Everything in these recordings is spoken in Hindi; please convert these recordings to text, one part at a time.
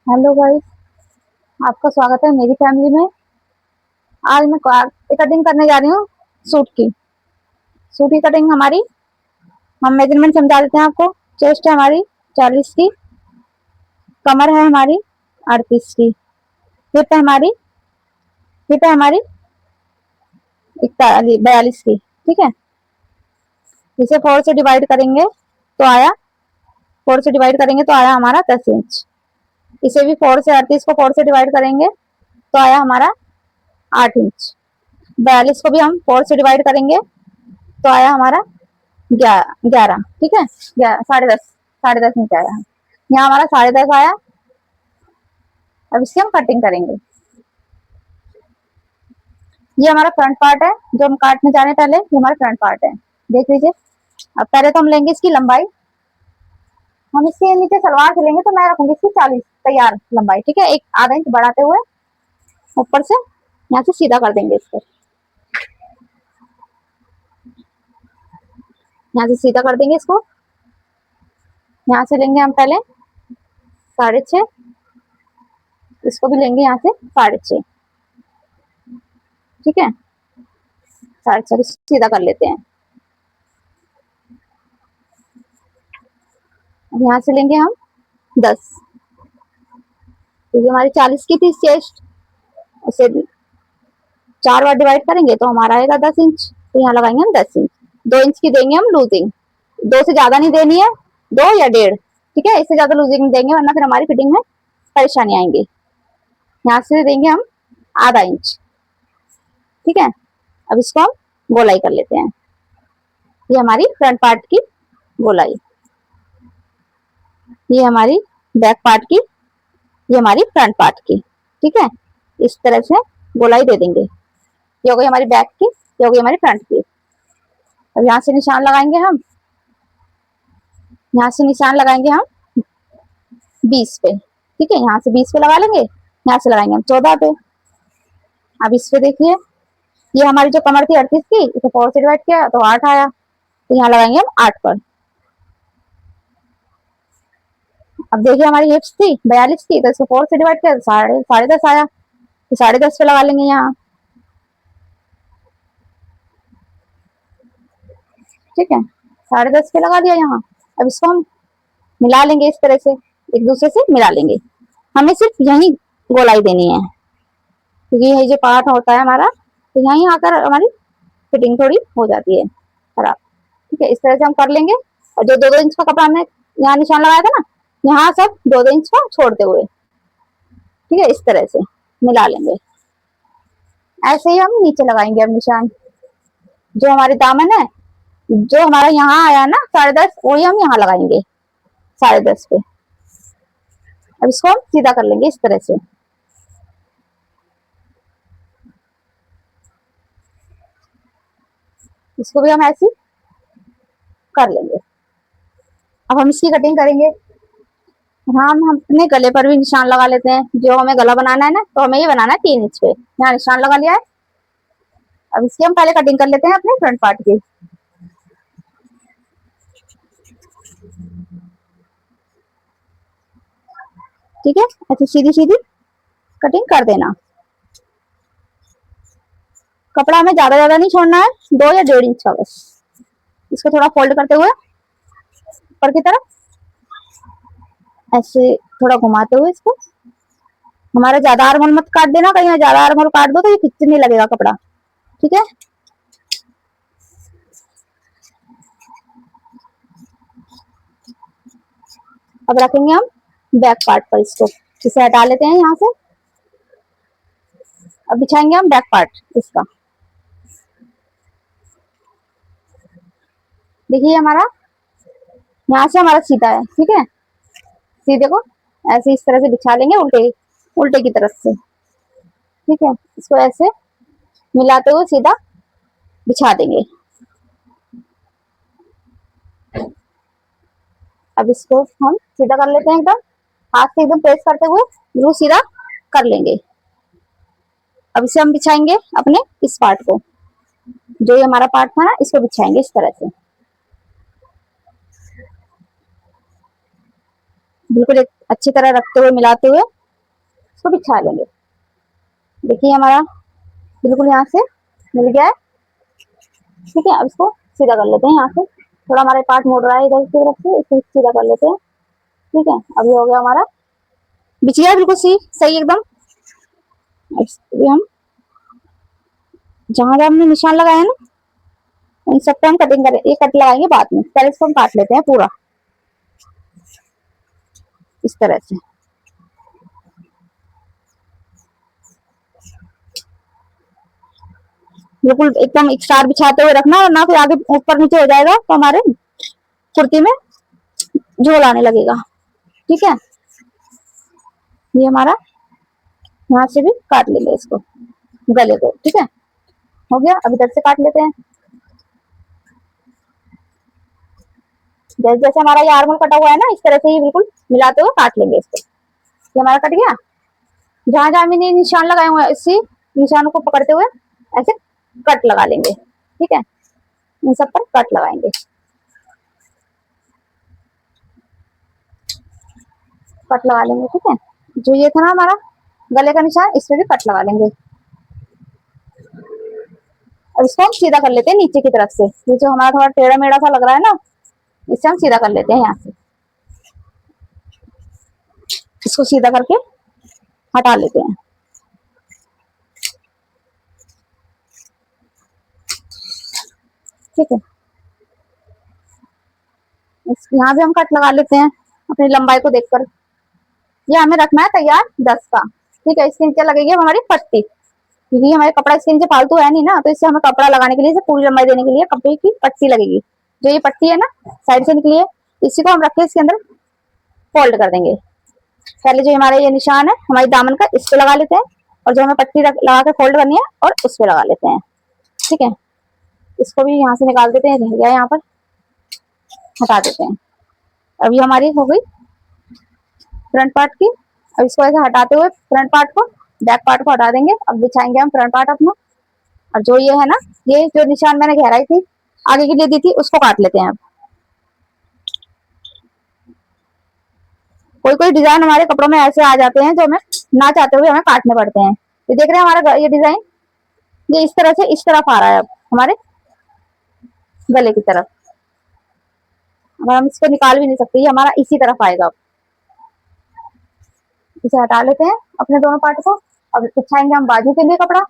हेलो गाइस, आपका स्वागत है मेरी फैमिली में। आज मैं कटिंग करने जा रही हूँ सूट की। सूट की कटिंग हमारी, हम मेजरमेंट समझा देते हैं आपको। चेस्ट है हमारी 40 की, कमर है हमारी 38 की, हिप है हमारी हिप है हमारी 42 की। ठीक है, इसे 4 से डिवाइड करेंगे तो आया 4 से डिवाइड करेंगे तो आया हमारा 10 इंच। इसे भी 4 से 38 को 4 से डिवाइड करेंगे तो आया हमारा 8 इंच। 42 को भी हम 4 से डिवाइड करेंगे तो आया हमारा 11। ठीक है, 10.5 इंच आया। यहाँ हमारा 10.5 आया। अब इसकी हम कटिंग करेंगे। ये हमारा फ्रंट पार्ट है जो हम काटने जा रहे हैं। पहले ये हमारा फ्रंट पार्ट है, देख लीजिए। अब पहले तो हम लेंगे इसकी लंबाई। हम इसके नीचे सलवार सिलेंगे तो मैं रखूंगी इसकी 40 तैयार लंबाई। ठीक है, एक आधा इंच बढ़ाते हुए ऊपर से यहाँ से सीधा कर देंगे इसको। यहाँ से सीधा कर देंगे इसको। यहाँ से लेंगे हम पहले 6.5, इसको भी लेंगे यहाँ से 6.5। ठीक है, 6.5 सीधा कर लेते हैं। अब यहाँ से लेंगे हम 10, तो ये हमारी 40 की थी चेस्ट। उसे 4 बार डिवाइड करेंगे तो हमारा आएगा 10 इंच। तो यहाँ लगाएंगे हम 10 इंच। 2 इंच की देंगे हम लूजिंग, 2 से ज्यादा नहीं देनी है, 2 या 1.5। ठीक है, इससे ज्यादा लूजिंग नहीं देंगे वरना फिर हमारी फिटिंग में परेशानी आएंगी। यहाँ से देंगे हम आधा इंच। ठीक है, अब इसको हम गोलाई कर लेते हैं। ये हमारी फ्रंट पार्ट की गोलाई, ये हमारी बैक पार्ट की, ये हमारी फ्रंट पार्ट की। ठीक है, इस तरह से गोलाई दे देंगे। ये हो गई हमारी बैक की, ये हो गई हमारी फ्रंट की। अब यहाँ से निशान लगाएंगे हम, यहाँ से निशान लगाएंगे हम 20 पे। ठीक है, यहाँ से 20 पे लगा लेंगे, यहाँ से लगाएंगे हम 14 पे। अब इस पे देखिए, ये हमारी जो कमर थी 38 की, इसे 4 से डिवाइड किया तो 8 आया। तो यहाँ लगाएंगे हम 8 पर। अब देखिए हमारी हिप्स थी 42 की, तो इसको 4 से डिवाइड किया तो 10.5 आया। तो 10.5 पे लगा लेंगे यहाँ। ठीक है, 10.5 पे लगा दिया यहाँ। अब इसको हम मिला लेंगे इस तरह से, एक दूसरे से मिला लेंगे। हमें सिर्फ यही गोलाई देनी है क्योंकि यही जो पार्ट होता है हमारा, तो यहीं आकर हमारी फिटिंग थोड़ी हो जाती है खराब। ठीक है, इस तरह से हम कर लेंगे। और जो 2-2 इंच का कपड़ा हमने यहाँ निशान लगाया था ना, यहाँ सब 2-2 इंच का छोड़ते हुए, ठीक है, इस तरह से मिला लेंगे। ऐसे ही हम नीचे लगाएंगे अब निशान। जो हमारे दामन है, जो हमारा यहाँ आया ना 10.5, वही हम यहाँ लगाएंगे 10.5 पे। अब इसको हम सीधा कर लेंगे इस तरह से। इसको भी हम ऐसे कर लेंगे। अब हम इसकी कटिंग करेंगे। हम अपने गले पर भी निशान लगा लेते हैं। जो हमें गला बनाना है ना, तो हमें ये बनाना है 3 इंच पे। यहाँ निशान लगा लिया है। अब इसकी हम पहले कटिंग कर लेते हैं अपने फ्रंट पार्ट की। ठीक है, ऐसे सीधी सीधी कटिंग कर देना। कपड़ा हमें ज्यादा नहीं छोड़ना है, 2 या 1.5 इंच का बस। इसको थोड़ा फोल्ड करते हुए ऊपर की तरफ ऐसे थोड़ा घुमाते हुए इसको। हमारा ज्यादा आर्मोल मत काट देना, कहीं ज्यादा आर्मोल काट दो तो ये खिंचने लगेगा कपड़ा। ठीक है, अब रखेंगे हम बैक पार्ट पर इसको। इसे हटा लेते हैं यहाँ से। अब बिछाएंगे हम बैक पार्ट इसका। देखिए हमारा यहाँ से हमारा सीधा है। ठीक है, सीधे को ऐसे इस तरह से बिछा लेंगे, उल्टे उल्टे की तरफ से। ठीक है, इसको ऐसे मिलाते हुए सीधा बिछा देंगे। अब इसको हम सीधा कर लेते हैं, एकदम हाथ से एकदम प्रेस करते हुए ग्लू सीधा कर लेंगे। अब इसे हम बिछाएंगे अपने इस पार्ट को, जो ये हमारा पार्ट था ना, इसको बिछाएंगे इस तरह से। बिल्कुल एक अच्छी तरह रखते हुए मिलाते हुए इसको बिछा लेंगे। देखिए हमारा बिल्कुल यहाँ से मिल गया है। ठीक है, अब इसको सीधा कर लेते हैं। यहाँ से थोड़ा हमारे पार्ट मोड़ रहा है इधर की तरफ से, इसको सीधा कर लेते हैं। ठीक है, अब ये हो गया हमारा बिछ गया बिल्कुल सही एकदम। अभी हम जहां जहां हमने निशान लगाया ना इन सब पे हम कटिंग करें, ये कट लगाएंगे बाद में। पहले इसको हम काट लेते हैं पूरा इस तरह से। बिल्कुल एकदम एक स्टार बिछाते हुए रखना, और ना फिर आगे ऊपर नीचे हो जाएगा तो हमारे कुर्ती में झोल आने लगेगा। ठीक है, ये हमारा यहाँ से भी काट लेंगे इसको, गले को। ठीक है, हो गया। अब इधर से काट लेते हैं। जैसे जैसे हमारा ये आर्मल कटा हुआ है ना, इस तरह से ही बिल्कुल मिलाते हुए काट लेंगे इसको। ये हमारा कट गया। जहां जहां मैंने निशान लगाए हुए हैं इसी निशानों को पकड़ते हुए ऐसे कट लगा लेंगे। ठीक है, इन सब पर कट लगाएंगे। कट लगा लेंगे। ठीक है, जो ये था ना हमारा गले का निशान, इसमें भी कट लगा लेंगे। अब इसको हम सीधा कर लेते हैं नीचे की तरफ से। ये जो हमारा थोड़ा टेढ़ा मेढ़ा सा लग रहा है ना, इससे हम सीधा कर लेते हैं। यहाँ से इसको सीधा करके हटा लेते हैं। ठीक है, यहाँ भी हम कट लगा लेते हैं अपनी लंबाई को देखकर। ये हमें रखना है तैयार 10 का। ठीक है, इसके नीचे लगेगी हमारी पट्टी, क्योंकि हमारे कपड़ा इसके नीचे फालतू है नहीं ना, तो इससे हमें कपड़ा लगाने के लिए, इसे पूरी लंबाई देने के लिए कपड़े की पट्टी लगेगी। जो ये पट्टी है ना साइड से निकली है, इसी को हम रख के इसके अंदर फोल्ड कर देंगे। पहले जो हमारा ये निशान है हमारी दामन का, इस पे लगा लेते हैं, और जो हमें पट्टी लगा के फोल्ड करनी है और उस पे लगा लेते हैं। ठीक है, इसको भी यहाँ से निकाल देते हैं, रह गया यहाँ पर, हटा देते हैं। अब ये हमारी हो गई फ्रंट पार्ट की। अब इसको ऐसे हटाते हुए फ्रंट पार्ट को, बैक पार्ट को हटा देंगे। अब बिछाएंगे हम फ्रंट पार्ट अपना, और जो ये है ना, ये जो निशान मैंने गहराई थी आगे के लिए दी थी, उसको काट लेते हैं। अब कोई कोई डिजाइन हमारे कपड़ों में ऐसे आ जाते हैं जो हमें ना चाहते हुए हमें काटने पड़ते हैं। ये देख रहे हैं हमारा ये डिजाइन, ये इस तरह से इस तरफ आ रहा है अब हमारे गले की तरफ। अब हम इसको निकाल भी नहीं सकते, ये हमारा इसी तरफ आएगा। अब इसे हटा लेते हैं अपने दोनों पार्ट को। अब बिछाएंगे हम बाजू के लिए कपड़ा।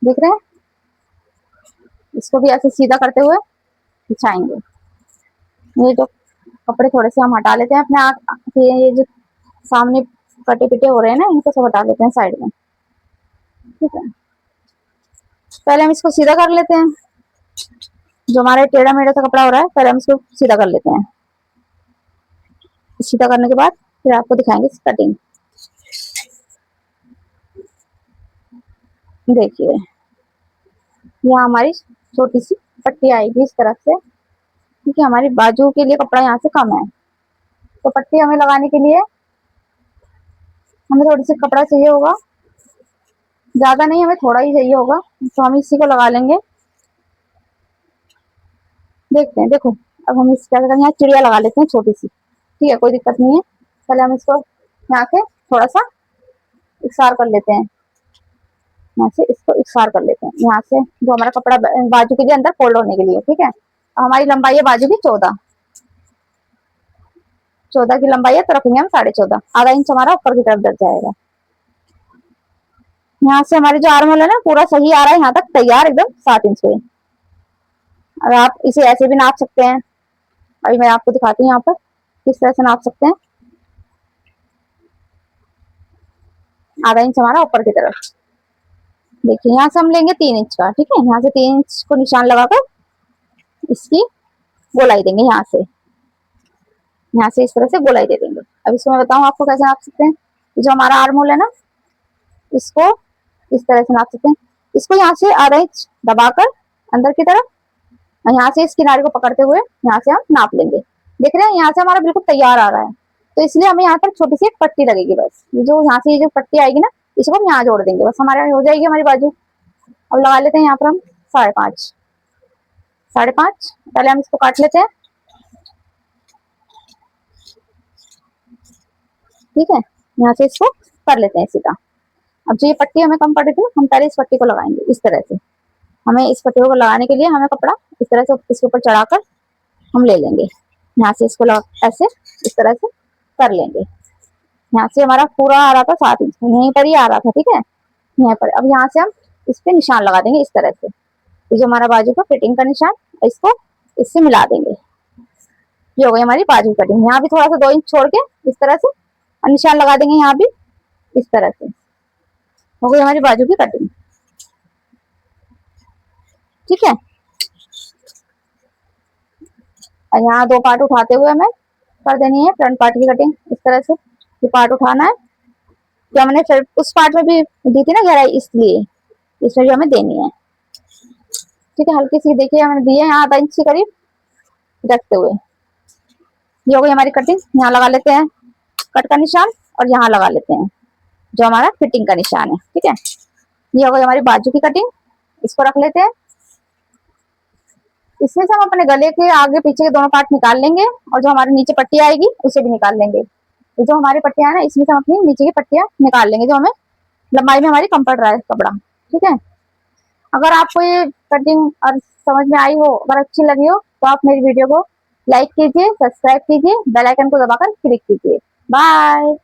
देख रहे हैं, इसको भी ऐसे सीधा करते हुए बिछाएंगे। ये जो कपड़े थोड़े से हम हटा लेते हैं अपने आँख के, ये जो सामने कटे पिटे हो रहे हैं ना, इनको सब हटा लेते हैं साइड में। ठीक है, पहले हम इसको सीधा कर लेते हैं। जो हमारे टेढ़ा मेढ़ा सा कपड़ा हो रहा है, पहले हम इसको सीधा कर लेते हैं। सीधा करने के बाद फिर आपको दिखाएंगे कटिंग। देखिए, यहाँ हमारी छोटी सी पट्टी आएगी इस तरफ से, क्योंकि हमारी बाजू के लिए कपड़ा यहाँ से कम है, तो पट्टी हमें लगाने के लिए हमें थोड़ी सी कपड़ा चाहिए होगा, ज्यादा नहीं, हमें थोड़ा ही चाहिए होगा, तो हम इसी को लगा लेंगे। देखते हैं, देखो अब हम इस यहाँ चिड़िया लगा लेते हैं छोटी सी। ठीक है, कोई दिक्कत नहीं है। पहले हम इसको यहाँ से थोड़ा सा इकसार कर लेते हैं, यहाँ से इसको इकसार कर लेते हैं, यहाँ से जो हमारा कपड़ा बाजू के लिए अंदर फोल्ड होने के लिए। ठीक है, हमारी लंबाई है बाजू की 14 की लंबाई है, तो रखेंगे हम 14.5, आधा इंच हमारा ऊपर की तरफ दर जाएगा। यहाँ से हमारी जो आर्म होल है ना पूरा सही आ रहा है यहाँ तक, तैयार एकदम 7 इंच पे। और आप इसे ऐसे भी नाप सकते हैं, अभी मैं आपको दिखाती हूँ यहाँ पर किस तरह से नाप सकते हैं। आधा इंच हमारा ऊपर की तरफ। देखिए, यहाँ से हम लेंगे 3 इंच का। ठीक है, यहाँ से 3 इंच को निशान लगाकर इसकी गोलाई देंगे। यहाँ से इस तरह से गोलाई दे देंगे। अब इसको मैं बताऊँ आपको कैसे नाप सकते हैं। जो हमारा आर्म होल है ना, इसको इस तरह से नाप सकते हैं। इसको यहाँ से आधा इंच दबाकर अंदर की तरफ, और यहाँ से इस किनारे को पकड़ते हुए यहाँ से हम नाप लेंगे। देख रहे हैं, यहाँ से हमारा बिल्कुल तैयार आ रहा है, तो इसलिए हमें यहाँ पर छोटी सी एक पट्टी लगेगी बस। ये जो यहाँ से ये जो पट्टी आएगी ना, इसको हम यहाँ जोड़ देंगे, बस हमारे हो जाएगी हमारी बाजू। अब लगा लेते हैं यहाँ पर हम 5.5। 5.5। पहले हम इसको काट लेते हैं, ठीक है। यहाँ से इसको कर लेते हैं सीधा। अब जो ये पट्टी हमें कम पड़ रही थी, हम पहले इस पट्टी को लगाएंगे इस तरह से। हमें इस पट्टी को लगाने के लिए हमें कपड़ा इस तरह से इसके ऊपर चढ़ाकर हम ले लेंगे। यहाँ से इसको ऐसे इस तरह से कर लेंगे। यहाँ से हमारा पूरा आ रहा था 7 इंच, यहीं पर ही आ रहा था, ठीक है, यहाँ पर। अब यहाँ से हम इस पे निशान लगा देंगे इस तरह से। ये जो हमारा बाजू का फिटिंग का निशान, इसको इससे मिला देंगे। ये हो गई हमारी बाजू कटिंग। यहाँ भी थोड़ा सा 2 इंच छोड़ के इस तरह से और निशान लगा देंगे, यहाँ भी इस तरह से। हो गई हमारी बाजू की कटिंग, ठीक है। और यहाँ 2 पार्ट उठाते हुए हमें कर देनी है फ्रंट पार्ट की कटिंग इस तरह से। ये पार्ट उठाना है, जो हमने फिर उस पार्ट में भी दी थी ना गहराई, इसलिए इसमें भी हमें देनी है, ठीक है। हल्की सी देखिए हमने दी है यहाँ आधा इंच के करीब रखते हुए। ये हो गई हमारी कटिंग। यहाँ लगा लेते हैं कट का निशान और यहाँ लगा लेते हैं जो हमारा फिटिंग का निशान है, ठीक है। ये हो गई हमारी बाजू की कटिंग। इसको रख लेते हैं। इसमें से हम अपने गले के आगे पीछे के दोनों पार्ट निकाल लेंगे और जो हमारी नीचे पट्टी आएगी उसे भी निकाल लेंगे। ये जो हमारी पट्टियां है ना, इसमें से हम अपनी नीचे की पट्टियां निकाल लेंगे जो हमें लंबाई में हमारी कम पड़ रहा है कपड़ा, ठीक है। अगर आपको ये कटिंग और समझ में आई हो, अगर अच्छी लगी हो, तो आप मेरी वीडियो को लाइक कीजिए, सब्सक्राइब कीजिए, बेल आइकन को दबाकर क्लिक कीजिए। बाय।